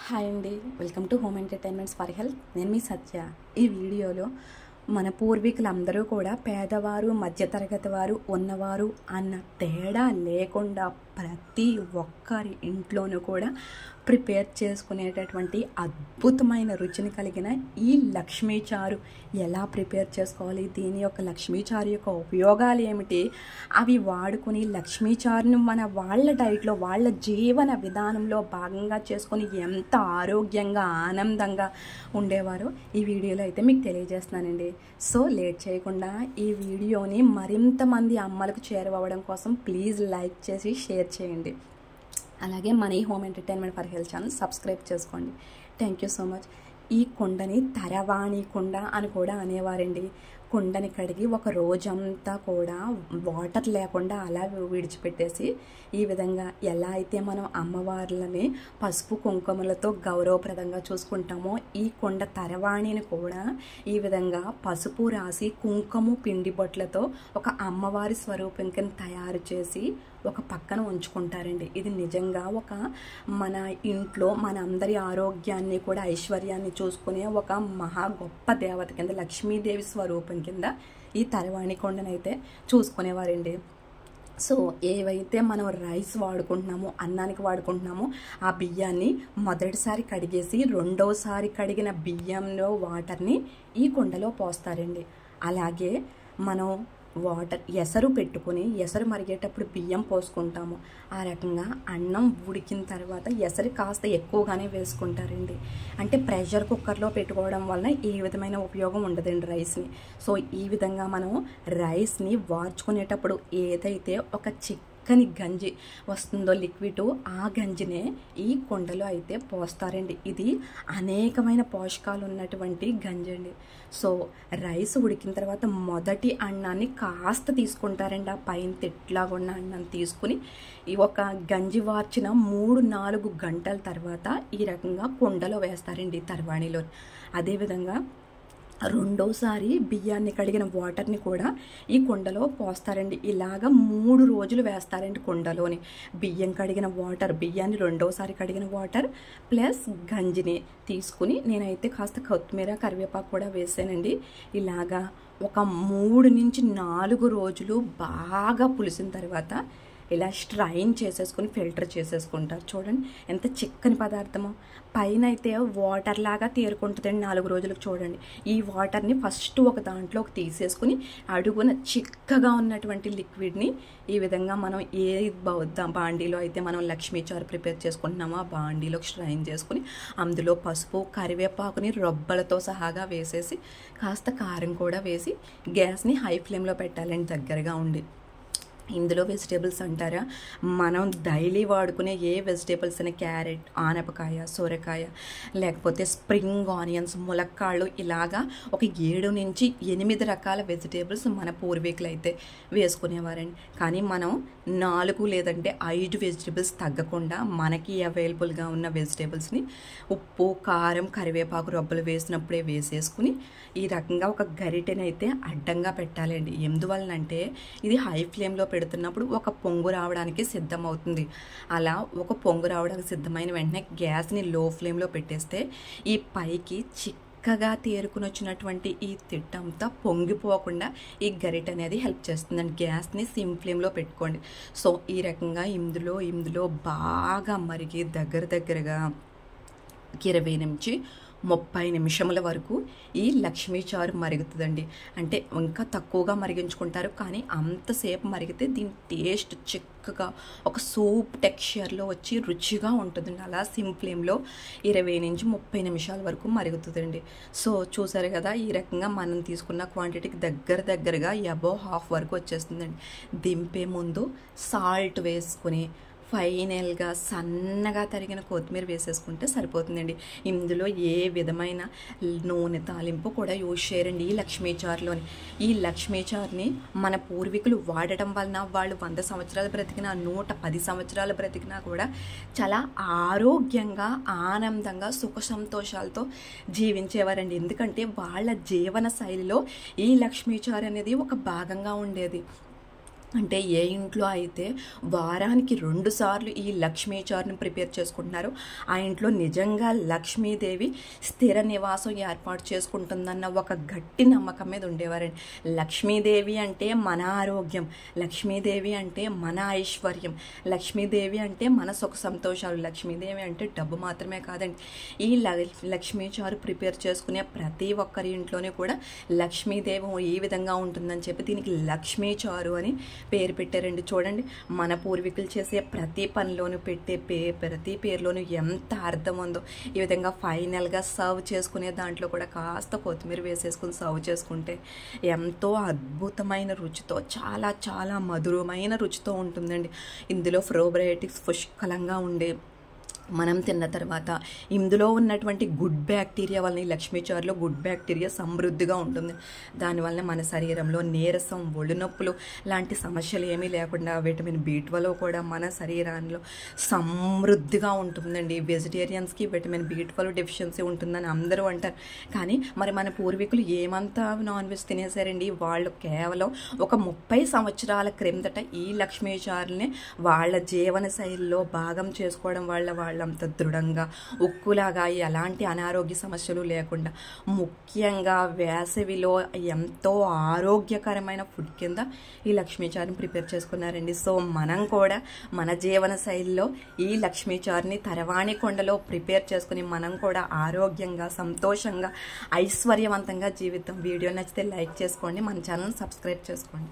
Hi అండి, welcome to home entertainments for health. నేను మీ సత్య. ఈ వీడియోలో మన పూర్వీకులందరూ కూడా పేదవారు, మధ్యతరగతి వారు, ఉన్నవారు అన్న తేడా లేకుండా ప్రతి ఒక్కరి ఇంట్లోనూ కూడా ప్రిపేర్ చేసుకునేటటువంటి అద్భుతమైన రుచిని కలిగిన ఈ లక్ష్మీ చారు ఎలా ప్రిపేర్ చేసుకోవాలి, దీని యొక్క లక్ష్మీ చారు యొక్క ఉపయోగాలు ఏమిటి, అవి వాడుకుని లక్ష్మీ చారును వాళ్ళ డైట్లో, వాళ్ళ జీవన విధానంలో భాగంగా చేసుకొని ఎంత ఆరోగ్యంగా ఆనందంగా ఉండేవారో ఈ వీడియోలో అయితే మీకు తెలియజేస్తున్నానండి. సో లేట్ చేయకుండా ఈ వీడియోని మరింత మంది అమ్మలకు చేరువవ్వడం కోసం ప్లీజ్ లైక్ చేసి షేర్ చేయండి. అలాగే మన ఈ home entertainment for health channel సబ్స్క్రైబ్ చేసుకోండి. Thank you so much. ఈ కుండని తరవాణి కుండ అని కూడా అనేవారండి. కుండని కడిగి ఒక రోజంతా కూడా వాటర్ లేకుండా అలా విడిచిపెట్టేసి ఈ విధంగా ఎలా అయితే మనం అమ్మవార్లని పసుపు కుంకుమలతో గౌరవప్రదంగా చూసుకుంటామో ఈ కుండ తరవాణిని కూడా ఈ విధంగా పసుపు రాసి కుంకుమ పిండి బొట్లతో ఒక అమ్మవారి స్వరూపం కింద తయారు చేసి ఒక పక్కన ఉంచుకుంటారండి. ఇది నిజంగా ఒక మన ఇంట్లో మన అందరి ఆరోగ్యాన్ని కూడా ఐశ్వర్యాన్ని చూసుకునే ఒక మహా గొప్ప దేవత కింద, లక్ష్మీదేవి స్వరూపం కింద ఈ తరవాణి కొండనైతే చూసుకునేవారండి. సో ఏవైతే మనం రైస్ వాడుకుంటున్నామో, అన్నానికి వాడుకుంటున్నామో ఆ బియ్యాన్ని మొదటిసారి కడిగేసి రెండోసారి కడిగిన బియ్యంలో వాటర్ని ఈ కుండలో పోస్తారండి. అలాగే మనం ఎసరు పెట్టుకుని ఎసరు మరిగేటప్పుడు బియ్యం పోసుకుంటాము. ఆ రకంగా అన్నం ఉడికిన తర్వాత ఎసరు కాస్త ఎక్కువగానే వేసుకుంటారండి. అంటే ప్రెషర్ కుక్కర్లో పెట్టుకోవడం వలన ఏ విధమైన ఉపయోగం ఉండదండి రైస్ని. సో ఈ విధంగా మనం రైస్ని వార్చుకునేటప్పుడు ఏదైతే ఒక చిక్కని గంజి వస్తుందో లిక్విడ్, ఆ గంజినే ఈ కుండలో అయితే పోస్తారండి. ఇది అనేకమైన పోషకాలు ఉన్నటువంటి గంజి అండి. సో రైస్ ఉడికిన తర్వాత మొదటి అన్నాన్ని కాస్త తీసుకుంటారండి. ఆ పైన తిట్లాగా ఉన్న అన్నాన్ని తీసుకుని ఈ ఒక గంజి వార్చిన 3-4 గంటల తర్వాత ఈ రకంగా కుండలో వేస్తారండి తరవాణిలో. అదేవిధంగా రెండోసారి బియ్యాన్ని కడిగిన వాటర్ని కూడా ఈ కుండలో పోస్తారండి. ఇలాగా 3 రోజులు వేస్తారండి కుండలోని. బియ్యం కడిగిన వాటర్, బియ్యాన్ని రెండోసారి కడిగిన వాటర్ ప్లస్ గంజిని తీసుకుని నేనైతే కాస్త కొత్తిమీర కరివేపాకు కూడా వేసానండి. ఇలాగా ఒక 3-4 రోజులు బాగా పులిసిన తర్వాత ఇలా స్ట్రైన్ చేసేసుకుని ఫిల్టర్ చేసేసుకుంటారు. చూడండి ఎంత చిక్కని పదార్థమో. పైన అయితే వాటర్ లాగా తేరుకుంటుందండి 4 రోజులకు. చూడండి ఈ వాటర్ని ఫస్ట్ ఒక దాంట్లోకి తీసేసుకుని అడుగున చిక్కగా ఉన్నటువంటి లిక్విడ్ని ఈ విధంగా మనం ఏ బాండీలో అయితే మనం లక్ష్మీ చారు ప్రిపేర్ చేసుకుంటున్నామో ఆ బాండీలోకి స్ట్రైన్ చేసుకుని అందులో పసుపు కరివేపాకుని రొబ్బలతో సహాగా వేసేసి కాస్త కారం కూడా వేసి గ్యాస్ని హై ఫ్లేమ్లో పెట్టాలండి దగ్గరగా ఉండి. ఇందులో వెజిటేబుల్స్ అంటారా, మనం డైలీ వాడుకునే ఏ వెజిటేబుల్స్ అని క్యారెట్, ఆనపకాయ, సొరకాయ, లేకపోతే స్ప్రింగ్ ఆనియన్స్, ములక్కాళ్ళు, ఇలాగా ఒక 7-8 రకాల వెజిటేబుల్స్ మన పూర్వీకులు అయితే వేసుకునేవారండి. కానీ మనం 4 లేదంటే 5 వెజిటేబుల్స్ తగ్గకుండా మనకి అవైలబుల్గా ఉన్న వెజిటేబుల్స్ని ఉప్పు, కారం, కరివేపాకు రొబ్బలు వేసినప్పుడే వేసేసుకుని ఈ రకంగా ఒక గరిటెనైతే అడ్డంగా పెట్టాలండి. ఎందువలనంటే ఇది హై ఫ్లేమ్లో పెడుతున్నప్పుడు ఒక పొంగు రావడానికి సిద్ధమవుతుంది. అలా ఒక పొంగు రావడానికి సిద్ధమైన వెంటనే గ్యాస్ని లో ఫ్లేమ్లో పెట్టేస్తే ఈ పైకి చక్కగా తేరుకుని వచ్చినటువంటి ఈ తిట్టంతా పొంగిపోకుండా ఈ గరిట అనేది హెల్ప్ చేస్తుందండి. గ్యాస్ని సిమ్ ఫ్లేమ్లో పెట్టుకోండి. సో ఈ రకంగా ఇందులో బాగా మరిగి దగ్గరగా 20-30 నిమిషముల వరకు ఈ లక్ష్మీ చారు మరుగుతుందండి. అంటే ఇంకా తక్కువగా మరిగించుకుంటారు, కానీ అంతసేపు మరిగితే దీని టేస్ట్ చిక్కగా ఒక సూప్ టెక్స్చర్లో వచ్చి రుచిగా ఉంటుందండి. అలా సిమ్ ఫ్లేమ్లో 20-30 నిమిషాల వరకు మరుగుతుందండి. సో చూసారు కదా, ఈ రకంగా మనం తీసుకున్న క్వాంటిటీకి దగ్గరగా అబౌవ్ హాఫ్ వరకు వచ్చేస్తుందండి. దింపే ముందు సాల్ట్ వేసుకుని ఫైనల్గా సన్నగా తరిగిన కొత్తిమీర వేసేసుకుంటే సరిపోతుందండి. ఇందులో ఏ విధమైన నూనె తాలింపు కూడా యూజ్ చేయరండి ఈ లక్ష్మీ చారులోని. ఈ లక్ష్మీ చారుని మన పూర్వీకులు వాడటం వలన వాళ్ళు 100 సంవత్సరాలు బ్రతికినా, 110 సంవత్సరాలు బ్రతికినా కూడా చాలా ఆరోగ్యంగా, ఆనందంగా, సుఖ సంతోషాలతో జీవించేవారండి. ఎందుకంటే వాళ్ళ జీవన శైలిలో ఈ లక్ష్మీ చారు అనేది ఒక భాగంగా ఉండేది. అంటే ఏ ఇంట్లో అయితే వారానికి 2 సార్లు ఈ లక్ష్మీ చారుని ప్రిపేర్ చేసుకుంటున్నారో ఆ ఇంట్లో నిజంగా లక్ష్మీదేవి స్థిర నివాసం ఏర్పాటు చేసుకుంటుందన్న ఒక గట్టి నమ్మకం మీద ఉండేవారండి. లక్ష్మీదేవి అంటే మన ఆరోగ్యం, లక్ష్మీదేవి అంటే మన ఐశ్వర్యం, లక్ష్మీదేవి అంటే మన సుఖ సంతోషాలు, లక్ష్మీదేవి అంటే డబ్బు మాత్రమే కాదండి. ఈ లక్ష్మీ చారు ప్రిపేర్ చేసుకునే ప్రతి ఒక్కరి ఇంట్లోనే కూడా లక్ష్మీదేవి ఈ విధంగా ఉంటుందని చెప్పి దీనికి లక్ష్మీ చారు అని పేరు పెట్టారండి. చూడండి, మన పూర్వీకులు చేసే ప్రతి పనిలోనూ పెట్టే ప్రతి పేరులోనూ ఎంత అర్థం ఉందో. ఈ విధంగా ఫైనల్గా సర్వ్ చేసుకునే దాంట్లో కూడా కాస్త కొత్తిమీర వేసేసుకుని సర్వ్ చేసుకుంటే ఎంతో అద్భుతమైన రుచితో, చాలా చాలా మధురమైన రుచితో ఉంటుందండి. ఇందులో ప్రోబయోటిక్స్ పుష్కలంగా ఉండే మనం తిన్న తర్వాత ఇందులో ఉన్నటువంటి గుడ్ బ్యాక్టీరియా వలన, ఈ లక్ష్మీ చారులో గుడ్ బ్యాక్టీరియా సమృద్ధిగా ఉంటుంది. దానివల్ల మన శరీరంలో నీరసం, ఒళ్ళు నొప్పులు లాంటి సమస్యలు ఏమీ లేకుండా విటమిన్ B12 కూడా మన శరీరంలో సమృద్ధిగా ఉంటుందండి. వెజిటేరియన్స్కి విటమిన్ B12 డెఫిషియన్సీ ఉంటుందని అందరూ అంటారు. కానీ మరి మన పూర్వీకులు ఏమంతా నాన్ వెజ్ తినేశారండి. వాళ్ళు కేవలం ఒక 30 సంవత్సరాల క్రిందట ఈ లక్ష్మీ చారుని వాళ్ళ జీవన శైలిలో భాగం చేసుకోవడం వల్ల అంత దృఢంగా, ఉక్కులాగా, ఎలాంటి అనారోగ్య సమస్యలు లేకుండా, ముఖ్యంగా వేసవిలో ఎంతో ఆరోగ్యకరమైన ఫుడ్ కింద ఈ లక్ష్మీ చారుని ప్రిపేర్ చేసుకున్నారండి. సో మనం కూడా మన జీవన శైలిలో ఈ లక్ష్మీ చారుని తరవాణి కొండలో ప్రిపేర్ చేసుకుని మనం కూడా ఆరోగ్యంగా, సంతోషంగా, ఐశ్వర్యవంతంగా జీవితం. వీడియో నచ్చితే లైక్ చేసుకోండి, మన ఛానల్ సబ్స్క్రైబ్ చేసుకోండి.